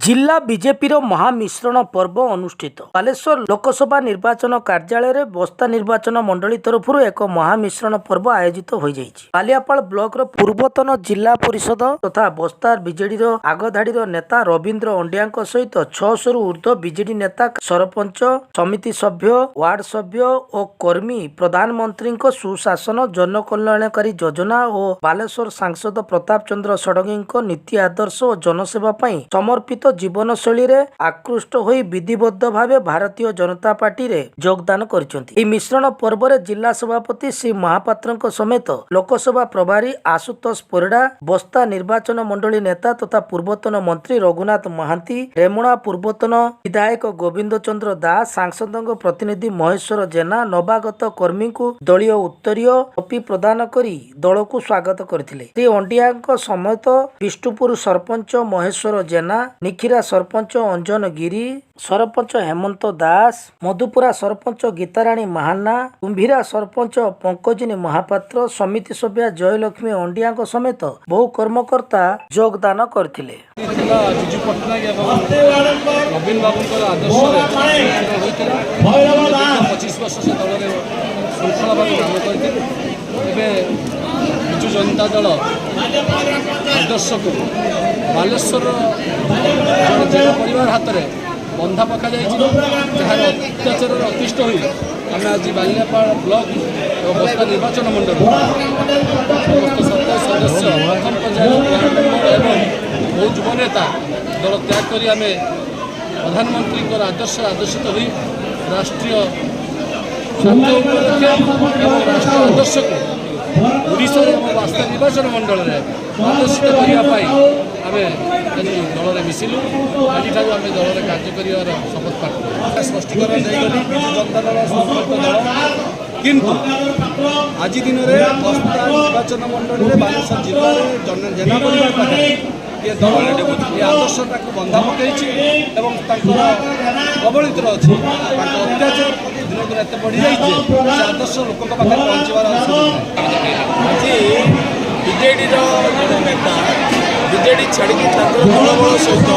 जिला बीजेपी महामिश्रण पर्व अनुष्ठित बालेश्वर लोकसभा निर्वाचन कार्यालय में बस्ता निर्वाचन मंडली तरफ एक महामिश्रण पर्व आयोजित हो बालियापाल ब्लॉक पूर्वतन जिला परिषद तथा बस्तार बीजेडी आगधाड़ी नेता रवींद्र अंडिया सहित 600 रु ऊर्ध्व बीजेडी नेता सरपंच समिति सभ्य वार्ड सभ्य और कर्मी प्रधानमंत्री सुशासन जनकल्याणकारी योजना और बालेश्वर सांसद प्रताप चंद्र षडंगी नीति आदर्श और जनसेवा समर्पित जीवनशैली रे आकृष्ट होई विधिबद्ध भावे भारतीय जनता पार्टी रे योगदान करिसेंती। मिश्रण पर्व रे जिला सभापति श्री महापात्र समेत लोकसभा प्रभारी आशुतोष परिड़ा बस्ता निर्वाचन मंडली नेता तथा पूर्वतन मंत्री रघुनाथ महांती रेमुणा पूर्वतन विधायक गोविंद चंद्र दास सांसद प्रतिनिधि महेश्वर जेना नवागत कर्मी को दलीय उत्तरीय टोपी प्रदान करी दल को स्वागत करथिले। श्री अंडिया समेत विष्णुपुर सरपंच महेश्वर जेना निखिरा सरपंच अंजन गिरी सरपंच हेमंत दास मधुपुरा सरपंच गीताराणी महाना कुंभीरा सरपंच पंकजिनी महापात्र समिति सभ्या जयलक्ष्मी अंडिया समेत बहु कर्मकर्ता योगदान करथिले। विजु पट्टनायक नवीन बाबू आदर्श 25 वर्ष से दल में श्रृंखला भाव काम करते विजु जनता दल आदर्श को बालेश्वर जेल परिवार हाथ में बंधा पका जार अत्याचार अतिष्ठ हुई आम आज बालियापाल ब्लॉक और बस्ता निर्वाचन मंडल समस्त 27 सदस्य प्रथम पर्यायर बहु युव नेता दल त्याग कर आम प्रधानमंत्री आदर्श आदर्शित हुई राष्ट्रीय राष्ट्रीय आदर्श को ओडिशा बस्ता निर्वाचन मंडल में आदर्शित करने आम आज दल में मिसिलु आज आम दल में कार्य कर शपथ पाठ स्पष्टीकरण विजु जनता दल समर्पित दल किंतु आज दिन में बस्ता निर्वाचन मंडल में बालेश्वर जिले में जेना परिवार ये दल ये आदर्शटा को बंधा पकड़ कबलित अच्छी अत्याचार दिन दिन एत बढ़ी जाए आदर्श लोक पाखे पहुँचवार आज बीजेडी नेता बीजेडी छाड़ी दल बल सहित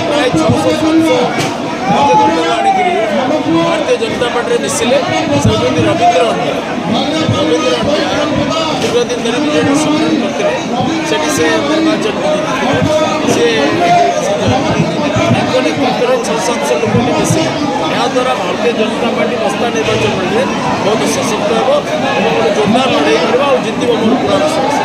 प्राय 600 आणिक भारतीय जनता पार्टी मिसिले से रवींद्र अंडिया दीर्घ दिन धरी बीजेडी सम्मान करते से निर्वाचन से नेतृत्व 600 लोक मिसिले याद्वारा भारतीय जनता पार्टी बस्ता निर्वाचन मंडल बहुत सशक्त हो जोरदार लड़ाई करवा और जितब मोर पूरा विश्वास।